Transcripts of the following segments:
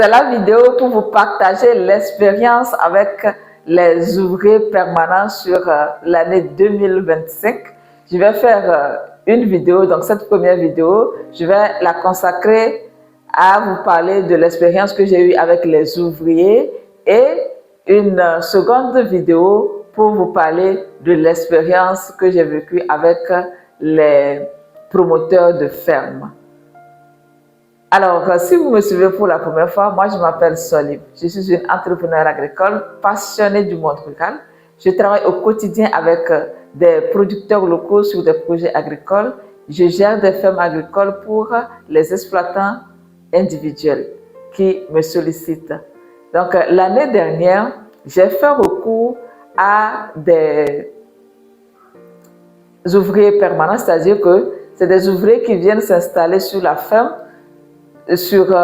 C'est la vidéo pour vous partager l'expérience avec les ouvriers permanents sur l'année 2025. Je vais faire une vidéo, donc cette première vidéo, je vais la consacrer à vous parler de l'expérience que j'ai eue avec les ouvriers et une seconde vidéo pour vous parler de l'expérience que j'ai vécue avec les promoteurs de ferme. Alors, si vous me suivez pour la première fois, moi je m'appelle Solib. Je suis une entrepreneure agricole passionnée du monde rural. Je travaille au quotidien avec des producteurs locaux sur des projets agricoles. Je gère des fermes agricoles pour les exploitants individuels qui me sollicitent. Donc, l'année dernière, j'ai fait recours à des ouvriers permanents, c'est-à-dire que c'est des ouvriers qui viennent s'installer sur la ferme sur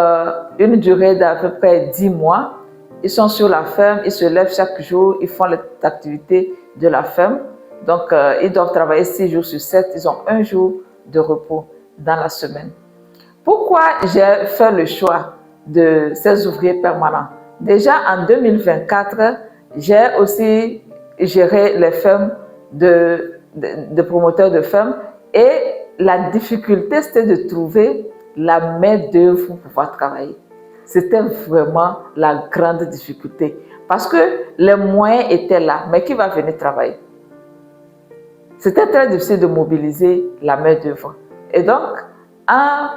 une durée d'à peu près 10 mois. Ils sont sur la ferme, ils se lèvent chaque jour, ils font les activités de la ferme. Donc, ils doivent travailler 6 jours sur 7, ils ont un jour de repos dans la semaine. Pourquoi j'ai fait le choix de ces ouvriers permanents? Déjà en 2024, j'ai aussi géré les fermes de promoteurs de fermes et la difficulté c'était de trouver la main-d'œuvre pour pouvoir travailler. C'était vraiment la grande difficulté parce que les moyens étaient là, mais qui va venir travailler? C'était très difficile de mobiliser la main-d'œuvre. Et donc, en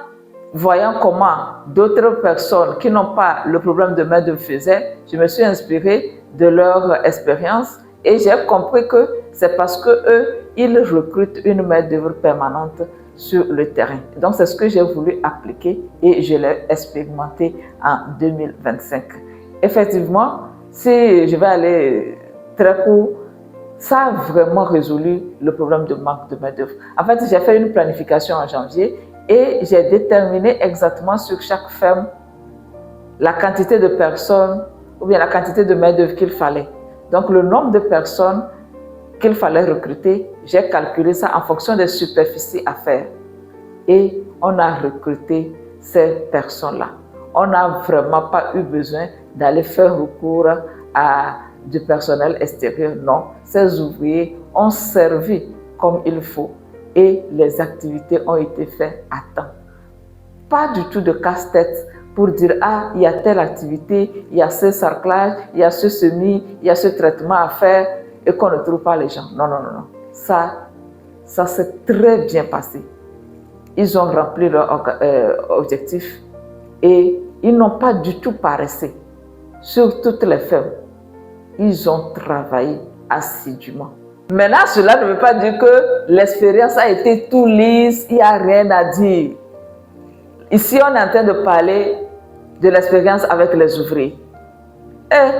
voyant comment d'autres personnes qui n'ont pas le problème de main-d'œuvre faisaient, je me suis inspirée de leur expérience et j'ai compris que c'est parce qu'eux, ils recrutent une main-d'œuvre permanente sur le terrain. Donc, c'est ce que j'ai voulu appliquer et je l'ai expérimenté en 2025. Effectivement, si je vais aller très court, ça a vraiment résolu le problème de manque de main-d'œuvre. En fait, j'ai fait une planification en janvier et j'ai déterminé exactement sur chaque ferme la quantité de personnes ou bien la quantité de main-d'œuvre qu'il fallait. Donc, le nombre de personnes qu'il fallait recruter, j'ai calculé ça en fonction des superficies à faire. Et on a recruté ces personnes-là. On n'a vraiment pas eu besoin d'aller faire recours à du personnel extérieur. Non, ces ouvriers ont servi comme il faut et les activités ont été faites à temps. Pas du tout de casse-tête pour dire « Ah, il y a telle activité, il y a ce sarclage, il y a ce semis, il y a ce traitement à faire » et qu'on ne trouve pas les gens. Non, non, non, non. Ça s'est très bien passé. Ils ont rempli leur objectif et ils n'ont pas du tout paressé. Sur toutes les fermes, ils ont travaillé assidûment. Maintenant, cela ne veut pas dire que l'expérience a été tout lisse, il n'y a rien à dire. Ici, on est en train de parler de l'expérience avec les ouvriers. Et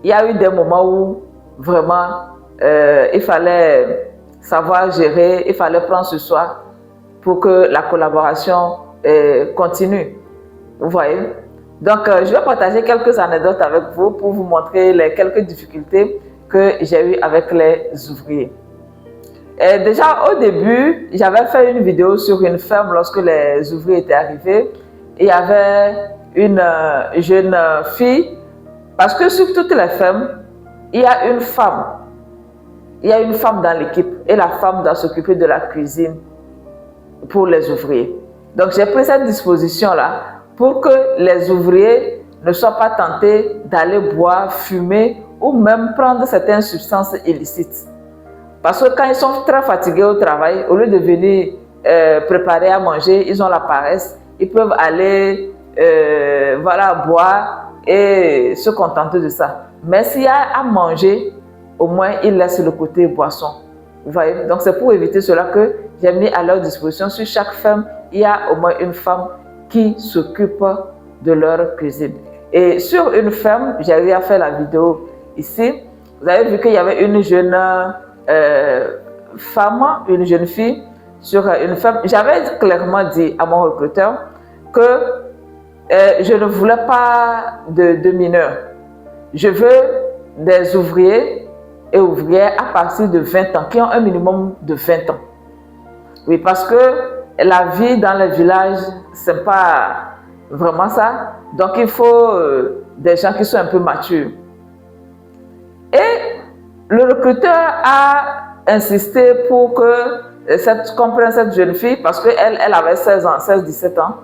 il y a eu des moments où vraiment il fallait savoir gérer, il fallait prendre ce soir pour que la collaboration continue. Vous voyez? Donc, je vais partager quelques anecdotes avec vous pour vous montrer les quelques difficultés que j'ai eues avec les ouvriers. Et déjà, au début, j'avais fait une vidéo sur une ferme lorsque les ouvriers étaient arrivés. Il y avait une jeune fille, parce que sur toutes les fermes, il y a une femme. Il y a une femme dans l'équipe et la femme doit s'occuper de la cuisine pour les ouvriers. Donc, j'ai pris cette disposition-là pour que les ouvriers ne soient pas tentés d'aller boire, fumer ou même prendre certaines substances illicites. Parce que quand ils sont très fatigués au travail, au lieu de venir préparer à manger, ils ont la paresse, ils peuvent aller boire et se contenter de ça. Mais s'il y a à manger, au moins ils laissent le côté boisson. Vous voyez? Donc c'est pour éviter cela que j'ai mis à leur disposition, sur chaque ferme, il y a au moins une femme qui s'occupe de leur cuisine. Et sur une ferme, j'ai eu à faire la vidéo ici. Vous avez vu qu'il y avait une jeune femme, une jeune fille sur une ferme. J'avais clairement dit à mon recruteur que je ne voulais pas de mineurs. Je veux des ouvriers et ouvrières à partir de 20 ans, qui ont un minimum de 20 ans. Oui, parce que la vie dans les villages, c'est pas vraiment ça. Donc, il faut des gens qui sont un peu matures. Et le recruteur a insisté pour que qu'on prenne cette jeune fille, parce qu'elle avait 16 ans, 16-17 ans.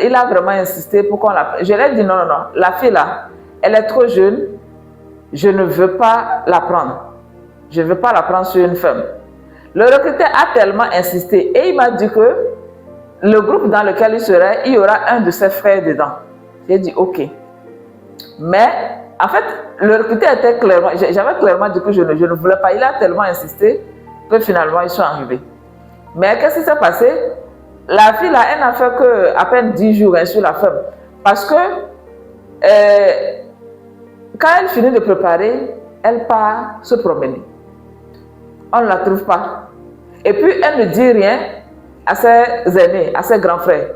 Il a vraiment insisté pour qu'on la prenne. Je lui ai dit non, la fille là, elle est trop jeune, je ne veux pas la prendre. Je ne veux pas la prendre sur une femme. Le recruteur a tellement insisté et il m'a dit que le groupe dans lequel il serait, il y aura un de ses frères dedans. J'ai dit ok. Mais en fait, le recruteur était clairement, j'avais clairement dit que je ne voulais pas. Il a tellement insisté que finalement ils sont arrivés. Mais qu'est-ce qui s'est passé? La fille là, elle n'a fait qu'à peine 10 jours sur la femme. Parce que quand elle finit de préparer, elle part se promener. On ne la trouve pas. Et puis, elle ne dit rien à ses aînés, à ses grands frères.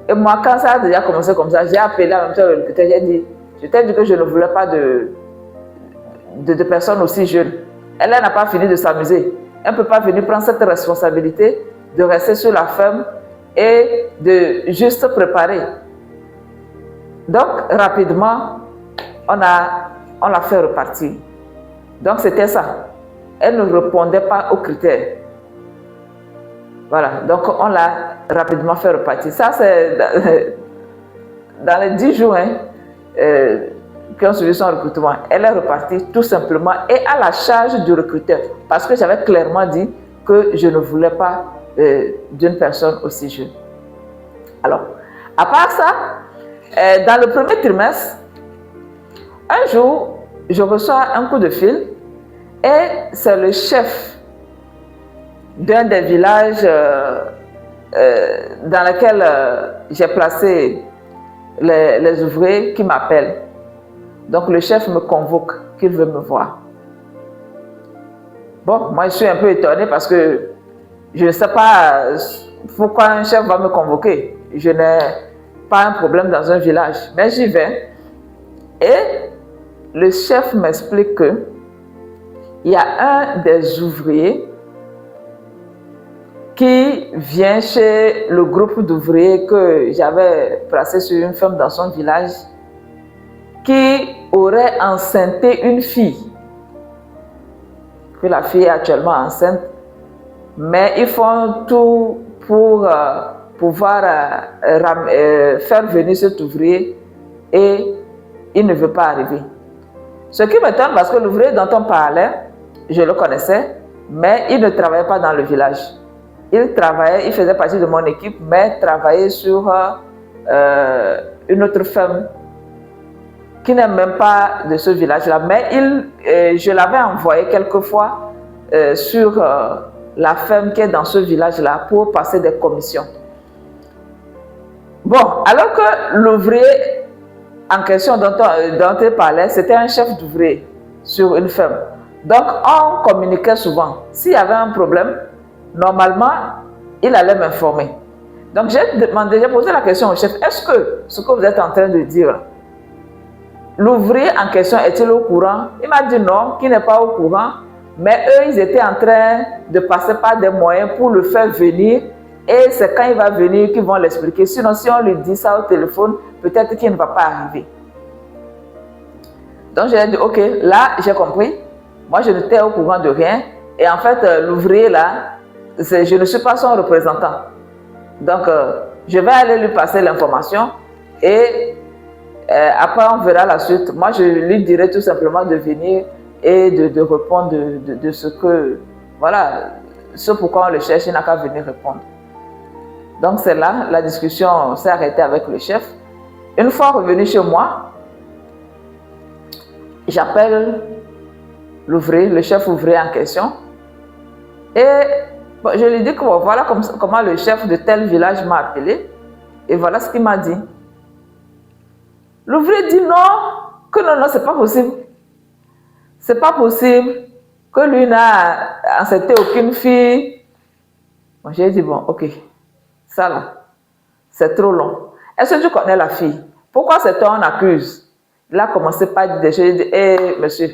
Et moi, quand ça a déjà commencé comme ça, j'ai appelé en même temps le recruteur, j'ai dit, je t'ai dit que je ne voulais pas de personnes aussi jeunes. Elle n'a pas fini de s'amuser. Elle ne peut pas venir prendre cette responsabilité de rester sur la ferme et de juste préparer. Donc, rapidement, on l'a fait repartir. Donc, c'était ça. Elle ne répondait pas aux critères. Voilà, donc on l'a rapidement fait repartir. Ça, c'est dans les 10 jours qui ont suivi son recrutement. Elle est repartie tout simplement et à la charge du recruteur. Parce que j'avais clairement dit que je ne voulais pas d'une personne aussi jeune. Alors, à part ça, dans le premier trimestre, un jour, je reçois un coup de fil et c'est le chef d'un des villages dans lequel j'ai placé les ouvriers qui m'appellent. Donc le chef me convoque, qu'il veut me voir. Bon, moi je suis un peu étonnée parce que je ne sais pas pourquoi un chef va me convoquer. Je n'ai pas un problème dans un village, mais j'y vais. Et le chef m'explique que il y a un des ouvriers qui vient chez le groupe d'ouvriers que j'avais placé sur une ferme dans son village, qui aurait enceinté une fille. Que la fille est actuellement enceinte, mais ils font tout pour pouvoir faire venir cet ouvrier et il ne veut pas arriver. Ce qui m'étonne parce que l'ouvrier dont on parlait, je le connaissais, mais il ne travaillait pas dans le village. Il faisait partie de mon équipe, mais travaillait sur une autre ferme qui n'est même pas de ce village-là. Mais je l'avais envoyé quelquefois sur la ferme qui est dans ce village-là pour passer des commissions. Bon, alors que l'ouvrier en question dont il parlait, c'était un chef d'ouvrier sur une ferme. Donc, on communiquait souvent. S'il y avait un problème, normalement, il allait m'informer. Donc, j'ai posé la question au chef, est-ce que ce que vous êtes en train de dire, l'ouvrier en question est-il au courant? Il m'a dit non, qu'il n'est pas au courant, mais eux, ils étaient en train de passer par des moyens pour le faire venir, et c'est quand il va venir qu'ils vont l'expliquer. Sinon, si on lui dit ça au téléphone, peut-être qu'il ne va pas arriver. Donc, j'ai dit, ok, là, j'ai compris. Moi, je n'étais au courant de rien. Et en fait, l'ouvrier là, je ne suis pas son représentant. Donc, je vais aller lui passer l'information et après, on verra la suite. Moi, je lui dirai tout simplement de venir et de répondre de ce que, voilà, ce pourquoi on le cherche, il n'a qu'à venir répondre. Donc, c'est là, la discussion s'est arrêtée avec le chef. Une fois revenu chez moi, j'appelle l'ouvrier, le chef ouvrier en question. Et bon, je lui dis que bon, voilà comment le chef de tel village m'a appelé. Et voilà ce qu'il m'a dit. L'ouvrier dit non, que non, c'est pas possible. C'est pas possible que lui n'a enceinté aucune fille. Bon, j'ai dit bon, ok, ça là, c'est trop long. Est-ce que tu connais la fille? Pourquoi c'est toi on accuse? Il a commencé par dire des choses. J'ai dit, hé monsieur,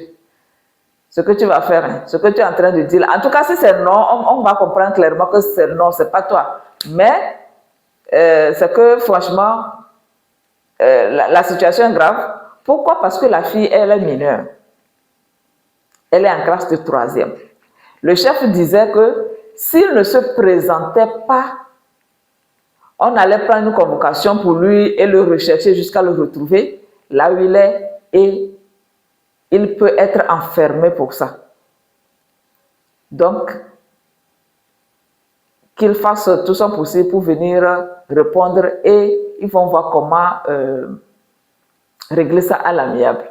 ce que tu vas faire, hein, ce que tu es en train de dire. En tout cas, si c'est non, on va comprendre clairement que c'est non, c'est pas toi. Mais c'est que franchement, la situation est grave. Pourquoi? Parce que la fille, elle est mineure. Elle est en classe de 3e. Le chef disait que s'il ne se présentait pas, on allait prendre une convocation pour lui et le rechercher jusqu'à le retrouver là où il est et il peut être enfermé pour ça. Donc, qu'il fasse tout son possible pour venir répondre et ils vont voir comment régler ça à l'amiable.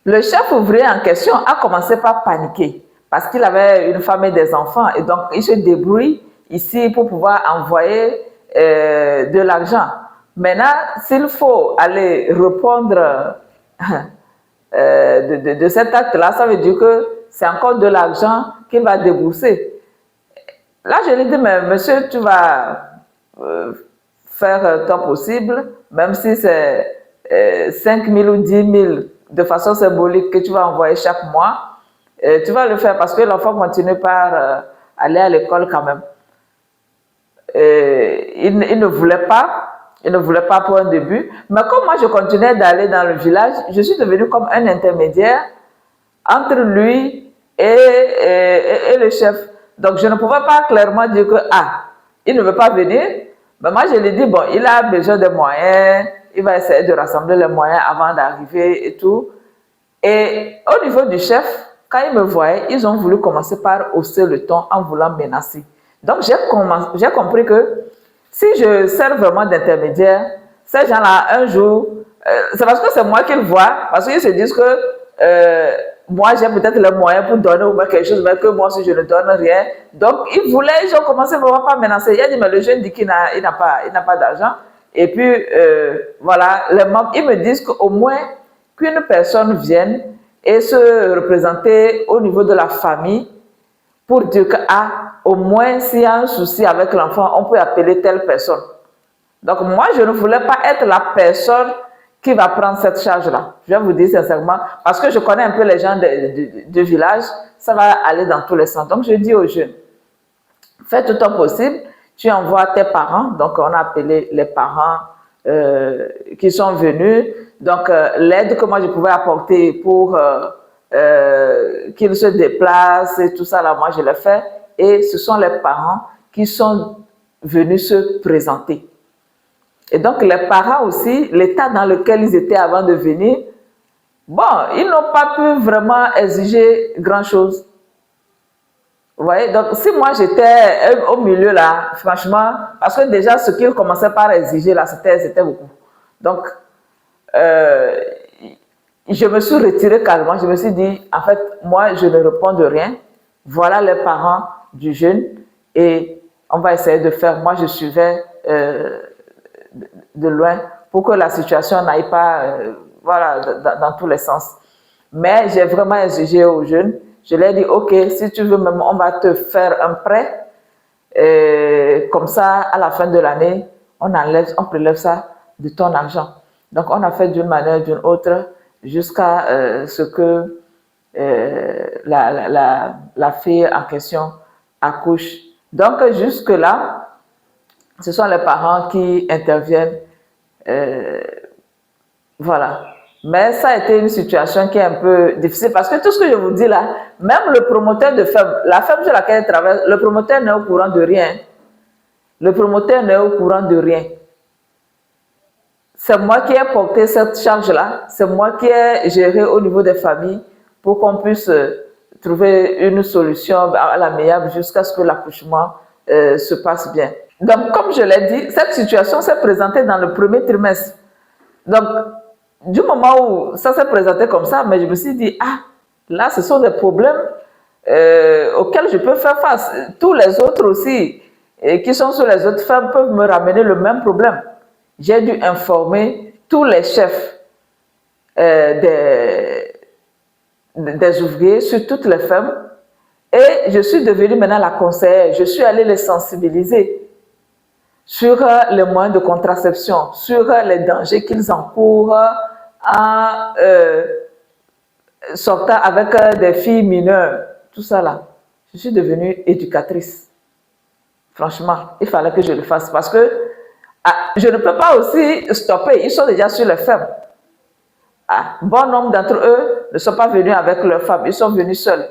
Le chef ouvrier en question a commencé par paniquer parce qu'il avait une femme et des enfants et donc il se débrouille ici pour pouvoir envoyer de l'argent. Maintenant, s'il faut aller répondre de cet acte-là, ça veut dire que c'est encore de l'argent qu'il va débourser. Là, je lui ai dit, mais monsieur, tu vas faire ton possible, même si c'est 5 000 ou 10 000 de façon symbolique que tu vas envoyer chaque mois, tu vas le faire parce que l'enfant continue par aller à l'école quand même. Il ne voulait pas pour un début, mais comme moi je continuais d'aller dans le village, je suis devenue comme un intermédiaire entre lui et le chef. Donc je ne pouvais pas clairement dire que il ne veut pas venir, mais moi je lui ai dit, bon, il a besoin de moyens, il va essayer de rassembler les moyens avant d'arriver et tout. Et au niveau du chef, quand ils me voyaient, ils ont voulu commencer par hausser le ton en voulant menacer. Donc j'ai compris que si je sers vraiment d'intermédiaire, ces gens-là, un jour, c'est parce que c'est moi qu'ils voient, parce qu'ils se disent que moi j'ai peut-être les moyens pour donner ou quelque chose, mais que moi si je ne donne rien. Donc ils ont commencé vraiment par menacer. Il a dit, mais le jeune dit qu'il n'a pas d'argent. Et puis voilà, les membres, ils me disent qu'au moins qu'une personne vienne et se représenter au niveau de la famille pour dire que, au moins s'il y a un souci avec l'enfant, on peut appeler telle personne. Donc moi, je ne voulais pas être la personne qui va prendre cette charge-là. Je vais vous dire sincèrement, parce que je connais un peu les gens du village, ça va aller dans tous les sens. Donc je dis aux jeunes, fais tout ton possible, tu envoies tes parents, donc on a appelé les parents qui sont venus, donc l'aide que moi je pouvais apporter pour qu'ils se déplacent et tout ça, là, moi je l'ai fait, et ce sont les parents qui sont venus se présenter. Et donc les parents aussi, l'état dans lequel ils étaient avant de venir, bon, ils n'ont pas pu vraiment exiger grand-chose. Vous voyez, donc si moi j'étais au milieu là, franchement, parce que déjà ce qu'ils commençaient par exiger là, c'était beaucoup. Donc, je me suis retirée calmement, je me suis dit, en fait, moi je ne réponds de rien. Voilà les parents du jeune et on va essayer de faire. Moi je suivais de loin pour que la situation n'aille pas voilà, dans tous les sens. Mais j'ai vraiment exigé aux jeunes. Je leur ai dit, ok, si tu veux même, on va te faire un prêt. Comme ça, à la fin de l'année, on prélève ça de ton argent. Donc, on a fait d'une manière ou d'une autre jusqu'à ce que la fille en question accouche. Donc, jusque-là, ce sont les parents qui interviennent. Voilà. Mais ça a été une situation qui est un peu difficile parce que tout ce que je vous dis là, même le promoteur de ferme, la ferme sur laquelle il travaille, le promoteur n'est au courant de rien. Le promoteur n'est au courant de rien. C'est moi qui ai porté cette charge-là, c'est moi qui ai géré au niveau des familles pour qu'on puisse trouver une solution à l'amiable jusqu'à ce que l'accouchement se passe bien. Donc, comme je l'ai dit, cette situation s'est présentée dans le premier trimestre. Donc, du moment où ça s'est présenté comme ça, mais je me suis dit, là, ce sont des problèmes auxquels je peux faire face. Tous les autres aussi, qui sont sur les autres fermes, peuvent me ramener le même problème. J'ai dû informer tous les chefs des ouvriers sur toutes les fermes et je suis devenue maintenant la conseillère. Je suis allée les sensibiliser sur les moyens de contraception, sur les dangers qu'ils encourent en sortant avec des filles mineures, tout ça là. Je suis devenue éducatrice. Franchement, il fallait que je le fasse parce que Ah, je ne peux pas aussi stopper, ils sont déjà sur les fermes. Ah, bon nombre d'entre eux ne sont pas venus avec leurs femmes, ils sont venus seuls.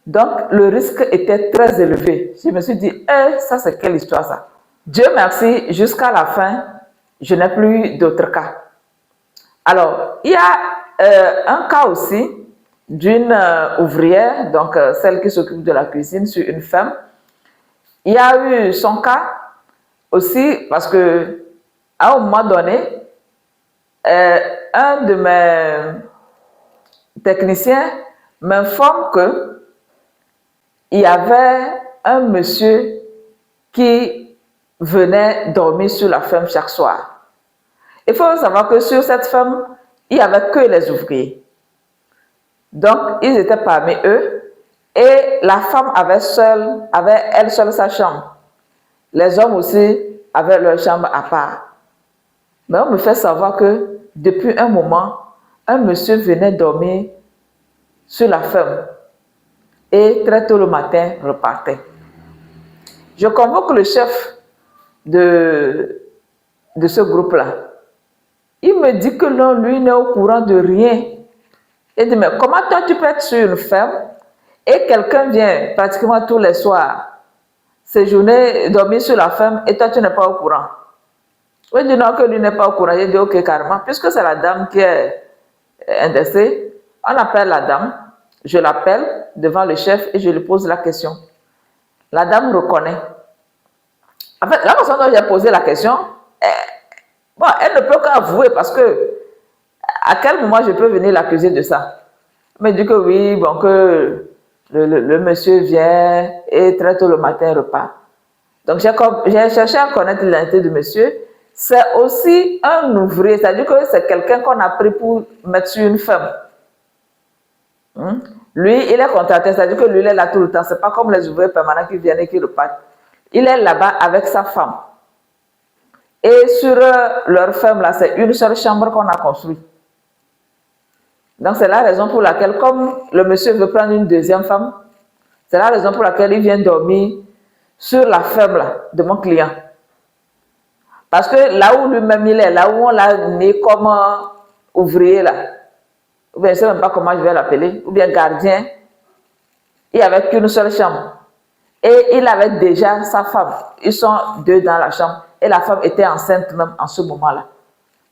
Donc, le risque était très élevé. Je me suis dit, ça c'est quelle histoire ça? Dieu merci, jusqu'à la fin, je n'ai plus d'autres cas. Alors, il y a un cas aussi d'une ouvrière, donc celle qui s'occupe de la cuisine sur une ferme. Il y a eu son cas aussi parce que à un moment donné, un de mes techniciens m'informe que il y avait un monsieur qui venait dormir sur la ferme chaque soir. Il faut savoir que sur cette ferme, il n'y avait que les ouvriers. Donc, ils étaient parmi eux et la femme avait elle seule sa chambre. Les hommes aussi avaient leur chambre à part. Mais on me fait savoir que depuis un moment, un monsieur venait dormir sur la ferme et très tôt le matin repartait. Je convoque le chef de ce groupe-là. Il me dit que non, lui n'est au courant de rien. Il dit, mais comment toi tu peux être sur une ferme et quelqu'un vient pratiquement tous les soirs séjourner, dormir sur la ferme et toi tu n'es pas au courant? Oui, je dis non, que lui n'est pas au courant. J'ai dit ok, carrément, puisque c'est la dame qui est indexée, on appelle la dame, je l'appelle devant le chef et je lui pose la question. La dame reconnaît. En fait, la façon dont j'ai posé la question, elle ne peut qu'avouer parce que à quel moment je peux venir l'accuser de ça? Elle me dit que oui, bon, que le monsieur vient et très tôt le matin repart. Donc j'ai cherché à connaître l'identité du monsieur. C'est aussi un ouvrier, c'est-à-dire que c'est quelqu'un qu'on a pris pour mettre sur une ferme. Lui, il est contracté, c'est-à-dire que lui, il est là tout le temps. Ce n'est pas comme les ouvriers permanents qui viennent et qui repartent. Il est là-bas avec sa femme. Et sur leur ferme, là, c'est une seule chambre qu'on a construite. Donc, c'est la raison pour laquelle, comme le monsieur veut prendre une deuxième femme, c'est la raison pour laquelle il vient dormir sur la ferme là, de mon client. Parce que là où lui-même il est, là où on l'a né comme ouvrier, là, ou bien je ne sais même pas comment je vais l'appeler, ou bien gardien, il n'y avait qu'une seule chambre. Et il avait déjà sa femme. Ils sont deux dans la chambre. Et la femme était enceinte même en ce moment-là.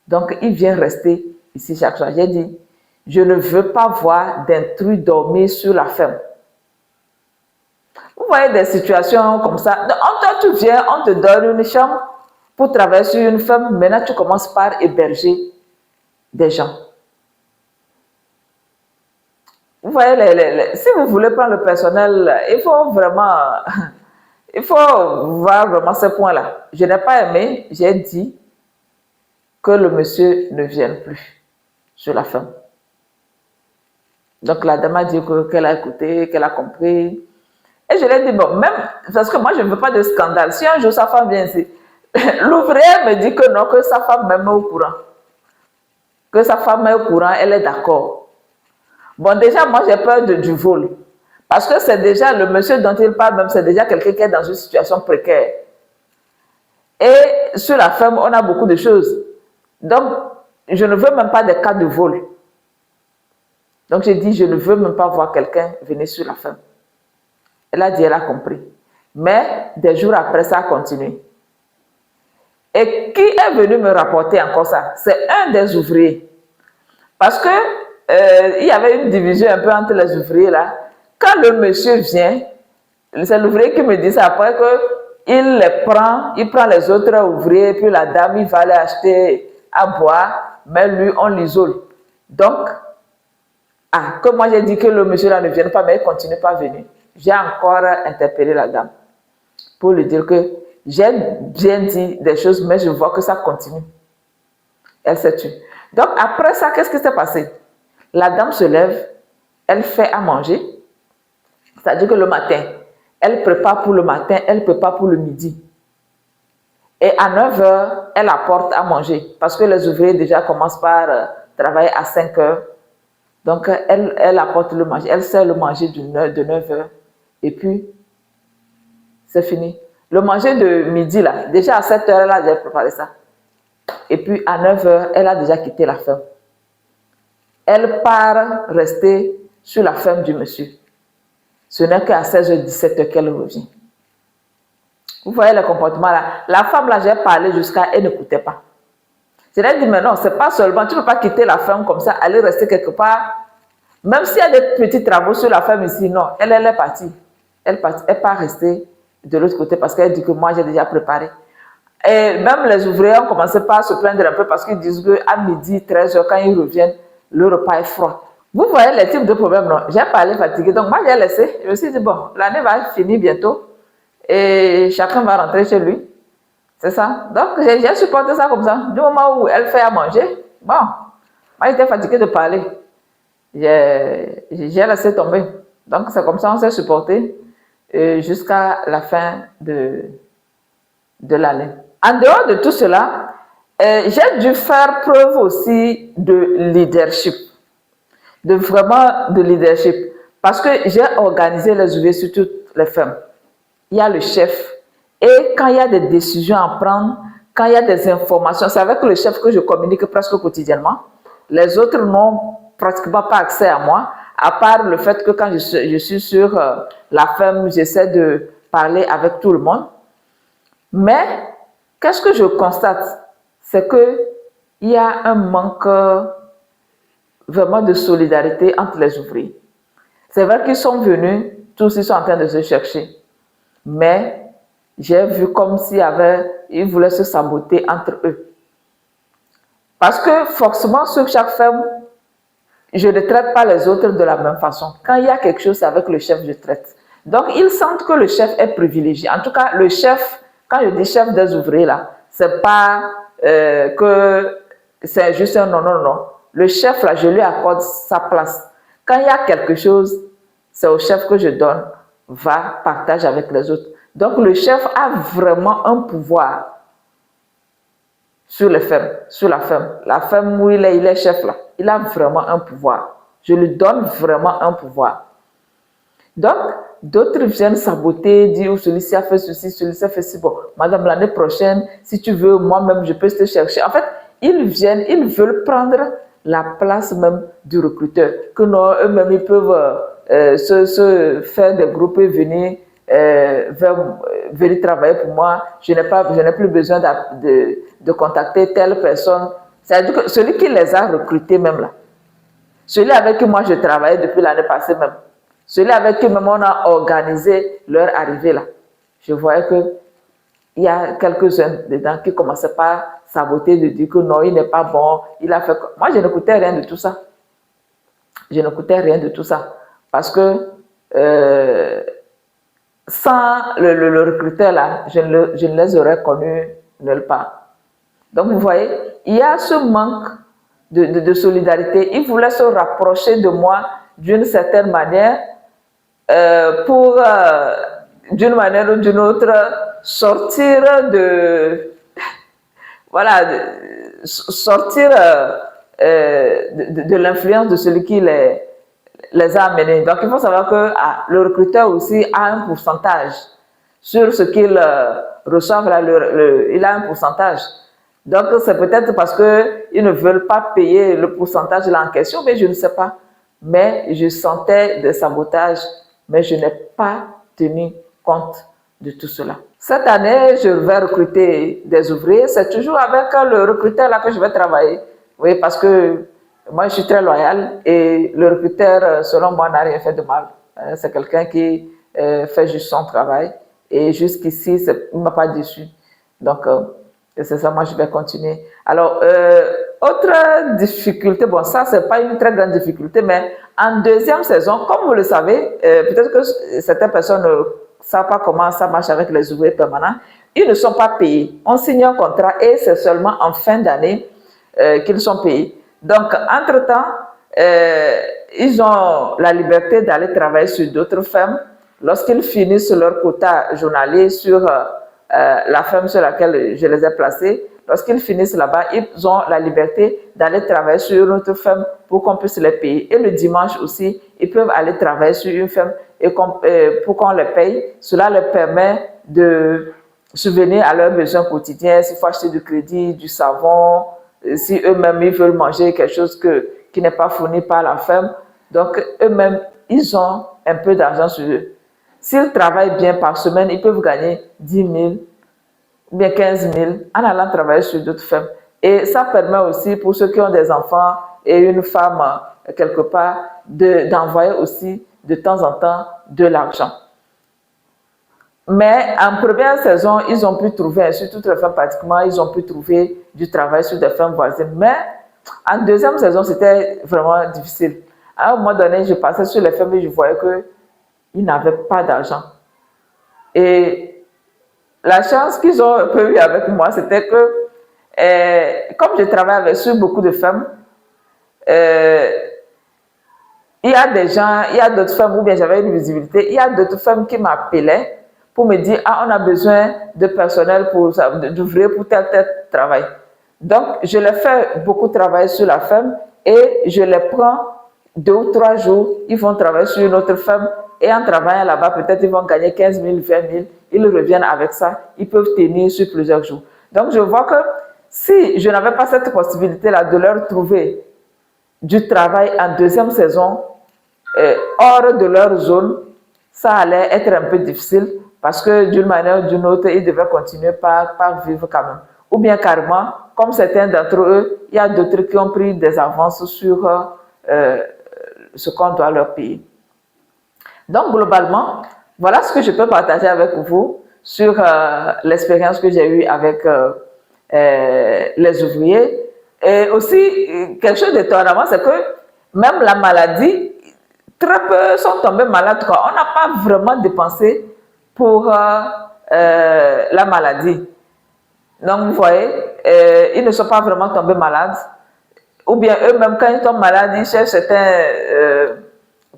Donc, il vient rester ici chaque soir. J'ai dit, je ne veux pas voir d'intrus dormir sur la ferme. Vous voyez des situations comme ça. Toi, tu viens, on te donne une chambre pour travailler sur une ferme. Maintenant, tu commences par héberger des gens. Vous voyez, si vous voulez prendre le personnel, il faut vraiment, il faut voir vraiment ce point-là. Je n'ai pas aimé, j'ai dit que le monsieur ne vienne plus sur la ferme. Donc la dame a dit qu'elle a écouté, qu'elle a compris. Et je lui ai dit, bon, même, parce que moi je ne veux pas de scandale. Si un jour sa femme vient ici, l'ouvrier me dit que non, que sa femme même est au courant. Que sa femme est au courant, elle est d'accord. Bon, déjà, moi j'ai peur du vol. Parce que c'est déjà, le monsieur dont il parle même, c'est déjà quelqu'un qui est dans une situation précaire. Et sur la ferme, on a beaucoup de choses. Donc, je ne veux même pas des cas de vol. Donc, j'ai dit, je ne veux même pas voir quelqu'un venir sur la ferme. Elle a dit, elle a compris. Mais, des jours après, ça a continué. Et qui est venu me rapporter encore ça? C'est un des ouvriers. Parce que il y avait une division un peu entre les ouvriers là. Quand le monsieur vient, c'est l'ouvrier qui me dit ça après qu'il les prend, il prend les autres ouvriers, puis la dame, il va aller acheter à boire, mais lui, on l'isole. Donc, comme moi j'ai dit que le monsieur là ne vienne pas, mais il ne continue pas à venir. J'ai encore interpellé la dame pour lui dire que j'ai bien dit des choses, mais je vois que ça continue. Elle s'est tue. Donc, après ça, qu'est-ce qui s'est passé? La dame se lève, elle fait à manger, c'est-à-dire que le matin, elle prépare pour le matin, elle prépare pour le midi. Et à 9 h, elle apporte à manger, parce que les ouvriers déjà commencent par travailler à 5 h. Donc, elle apporte le manger, elle sert le manger de 9 h, et puis, c'est fini. Le manger de midi, là, déjà à 7 heures, elle a déjà préparé ça. Et puis à 9 heures, elle a déjà quitté la ferme. Elle part rester sur la ferme du monsieur. Ce n'est qu'à 16h, 17h qu'elle revient. Vous voyez le comportement là. La femme là, j'ai parlé jusqu'à elle n'écoutait pas. Je lui ai dit, mais non, c'est pas seulement, tu ne peux pas quitter la ferme comme ça, aller rester quelque part. Même s'il y a des petits travaux sur la ferme ici, non, elle est partie. Elle part rester de l'autre côté parce qu'elle dit que moi, j'ai déjà préparé. Et même les ouvriers ont commencé par se plaindre un peu parce qu'ils disent qu'à midi, 13h, quand ils reviennent, le repas est froid. Vous voyez les types de problèmes, non? J'ai parlé fatigué, donc moi, j'ai laissé. Je me suis dit, bon, l'année va finir bientôt et chacun va rentrer chez lui. C'est ça. Donc, j'ai supporté ça comme ça. Du moment où elle fait à manger, bon, moi, j'étais fatiguée de parler. J'ai laissé tomber. Donc, c'est comme ça on s'est supporté jusqu'à la fin de l'année. En dehors de tout cela, j'ai dû faire preuve aussi de leadership. Vraiment de leadership. Parce que j'ai organisé les ouvriers sur toutes les fermes. Il y a le chef. Et quand il y a des décisions à prendre, quand il y a des informations, c'est avec le chef que je communique presque quotidiennement. Les autres n'ont pratiquement pas accès à moi, à part le fait que quand je suis sur la ferme, j'essaie de parler avec tout le monde. Mais, qu'est-ce que je constate? C'est qu'il y a un manque vraiment de solidarité entre les ouvriers. C'est vrai qu'ils sont venus, tous ils sont en train de se chercher. Mais j'ai vu comme ils voulaient se saboter entre eux. Parce que forcément, sur chaque ferme, je ne traite pas les autres de la même façon. Quand il y a quelque chose avec le chef, je traite. Donc, ils sentent que le chef est privilégié. En tout cas, le chef, quand je dis chef des ouvriers, là, c'est pas que c'est juste un non, non, non. Le chef, là, je lui accorde sa place. Quand il y a quelque chose, c'est au chef que je donne, va, partage avec les autres. Donc, le chef a vraiment un pouvoir sur les fermes, sur la ferme. La ferme où il est chef là, il a vraiment un pouvoir. Je lui donne vraiment un pouvoir. Donc, d'autres viennent saboter, dire oh, celui-ci a fait ceci, celui-ci a fait ceci. Bon, madame, l'année prochaine, si tu veux, moi-même, je peux te chercher. En fait, ils veulent prendre la place même du recruteur. Que non, eux-mêmes, ils peuvent se faire des groupes et venir travailler pour moi. Je n'ai plus besoin de contacter telle personne. C'est-à-dire que celui qui les a recrutés même là, celui avec qui moi je travaillais depuis l'année passée même, celui avec qui même on a organisé leur arrivée là, je voyais qu'il y a quelques-uns dedans qui commençaient par saboter, de dire que non, il n'est pas bon, il a fait... Moi, je n'écoutais rien de tout ça. Je n'écoutais rien de tout ça. Parce que sans le recruteur là, je ne les aurais connus nulle part. Donc, vous voyez, il y a ce manque de solidarité. Ils voulaient se rapprocher de moi d'une certaine manière pour, d'une manière ou d'une autre, sortir voilà, sortir de l'influence de celui qui les a amenés. Donc, il faut savoir que le recruteur aussi a un pourcentage sur ce qu'il reçoit. Il a un pourcentage. Donc, c'est peut-être parce qu'ils ne veulent pas payer le pourcentage là en question, mais je ne sais pas. Mais je sentais des sabotages, mais je n'ai pas tenu compte de tout cela. Cette année, je vais recruter des ouvriers. C'est toujours avec le recruteur là que je vais travailler. Oui, parce que moi, je suis très loyale et le recruteur, selon moi, n'a rien fait de mal. C'est quelqu'un qui fait juste son travail. Et jusqu'ici, il ne m'a pas déçu. Donc, c'est ça, moi, je vais continuer. Alors, autre difficulté, bon, ça, ce n'est pas une très grande difficulté, mais en deuxième saison, comme vous le savez, peut-être que certaines personnes ne savent pas comment ça marche avec les ouvriers permanents, ils ne sont pas payés. On signe un contrat et c'est seulement en fin d'année qu'ils sont payés. Donc, entre-temps, ils ont la liberté d'aller travailler sur d'autres fermes. Lorsqu'ils finissent leur quota journalier sur la ferme sur laquelle je les ai placés, lorsqu'ils finissent là-bas, ils ont la liberté d'aller travailler sur une autre ferme pour qu'on puisse les payer. Et le dimanche aussi, ils peuvent aller travailler sur une ferme et pour qu'on les paye. Cela leur permet de subvenir à leurs besoins quotidiens, s'il faut acheter du crédit, du savon, si eux-mêmes ils veulent manger quelque chose qui n'est pas fourni par la ferme. Donc eux-mêmes, ils ont un peu d'argent sur eux. S'ils travaillent bien par semaine, ils peuvent gagner 10 000 ou bien 15 000 en allant travailler sur d'autres fermes. Et ça permet aussi pour ceux qui ont des enfants et une femme quelque part d'envoyer aussi de temps en temps de l'argent. Mais en première saison, ils ont pu trouver, sur toutes les fermes pratiquement, ils ont pu trouver du travail sur des fermes voisines. Mais en deuxième saison, c'était vraiment difficile. À un moment donné, je passais sur les fermes et je voyais qu'ils n'avaient pas d'argent. Et la chance qu'ils ont un peu eu avec moi, c'était que, comme je travaille sur beaucoup de fermes, il y a des gens, il y a d'autres femmes, ou bien j'avais une visibilité, il y a d'autres femmes qui m'appelaient pour me dire, ah, on a besoin de personnel d'ouvriers pour tel travail. Donc, je les fais beaucoup travailler sur la ferme et je les prends 2 ou 3 jours, ils vont travailler sur une autre ferme et en travaillant là-bas, peut-être ils vont gagner 15 000, 20 000, ils reviennent avec ça, ils peuvent tenir sur plusieurs jours. Donc, je vois que si je n'avais pas cette possibilité-là de leur trouver du travail en deuxième saison, hors de leur zone, ça allait être un peu difficile parce que d'une manière ou d'une autre, ils devaient continuer par vivre quand même. Ou bien carrément, comme certains d'entre eux, il y a d'autres qui ont pris des avances sur ce qu'on doit leur payer. Donc globalement, voilà ce que je peux partager avec vous sur l'expérience que j'ai eue avec les ouvriers. Et aussi, quelque chose d'étonnant, c'est que même la maladie, très peu sont tombés malades. On n'a pas vraiment dépensé pour la maladie. Donc, vous voyez, ils ne sont pas vraiment tombés malades. Ou bien eux-mêmes, quand ils tombent malades, ils cherchent certains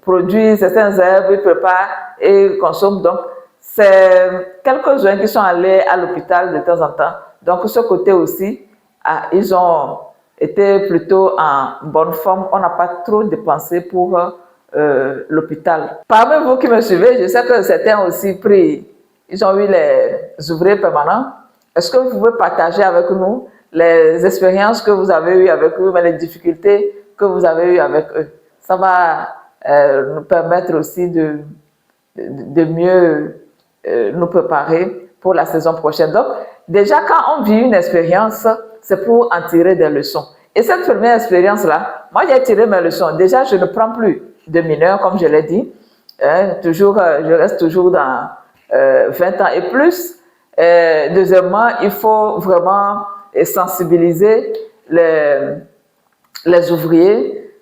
produits, certains herbes, ils préparent et consomment. Donc, c'est quelques-uns qui sont allés à l'hôpital de temps en temps. Donc, ce côté aussi, ils ont été plutôt en bonne forme. On n'a pas trop dépensé pour l'hôpital. Parmi vous qui me suivez, je sais que certains aussi ils ont eu les ouvriers permanents. Est-ce que vous pouvez partager avec nous les expériences que vous avez eues avec eux, mais les difficultés que vous avez eues avec eux? Ça va nous permettre aussi de mieux nous préparer pour la saison prochaine. Donc, déjà, quand on vit une expérience, c'est pour en tirer des leçons. Et cette première expérience-là, moi, j'ai tiré mes leçons. Déjà, je ne prends plus de mineurs, comme je l'ai dit. Je reste toujours dans 20 ans et plus. Deuxièmement, il faut vraiment sensibiliser les ouvriers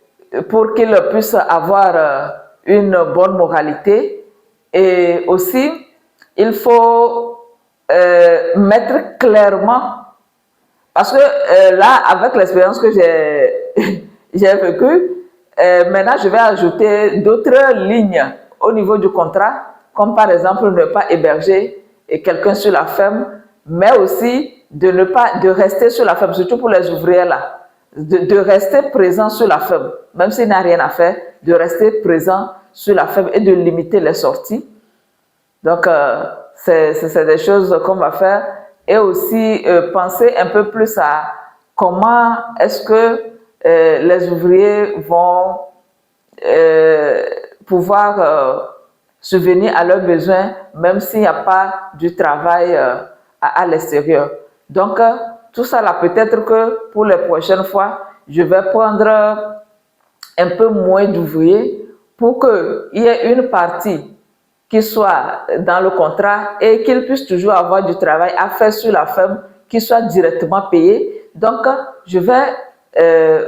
pour qu'ils puissent avoir une bonne moralité. Et aussi, il faut mettre clairement, parce que là, avec l'expérience que j'ai vécue, maintenant, je vais ajouter d'autres lignes au niveau du contrat, comme par exemple ne pas héberger quelqu'un sur la ferme, mais aussi de rester sur la ferme, surtout pour les ouvriers là, de rester présent sur la ferme, même s'il n'a rien à faire, de rester présent sur la ferme et de limiter les sorties. Donc, c'est des choses qu'on va faire. Et aussi, penser un peu plus à comment est-ce que les ouvriers vont pouvoir subvenir à leurs besoins, même s'il n'y a pas du travail à l'extérieur. Donc, tout ça là, peut-être que pour les prochaines fois, je vais prendre un peu moins d'ouvriers pour qu'il y ait une partie qui soit dans le contrat et qu'ils puissent toujours avoir du travail à faire sur la ferme, qui soit directement payé. Donc, je vais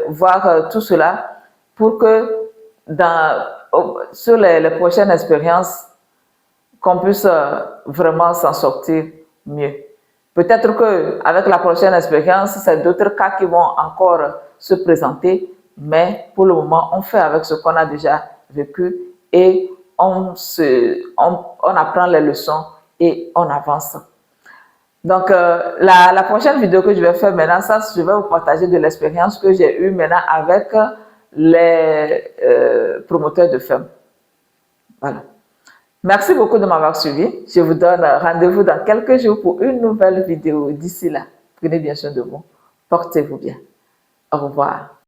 voir tout cela pour que sur les prochaines expériences, qu'on puisse vraiment s'en sortir mieux. Peut-être qu'avec la prochaine expérience, c'est d'autres cas qui vont encore se présenter, mais pour le moment, on fait avec ce qu'on a déjà vécu et on apprend les leçons et on avance. Donc, la prochaine vidéo que je vais faire maintenant, je vais vous partager de l'expérience que j'ai eue maintenant avec les promoteurs de ferme. Voilà. Merci beaucoup de m'avoir suivi. Je vous donne rendez-vous dans quelques jours pour une nouvelle vidéo. D'ici là, prenez bien soin de vous. Portez-vous bien. Au revoir.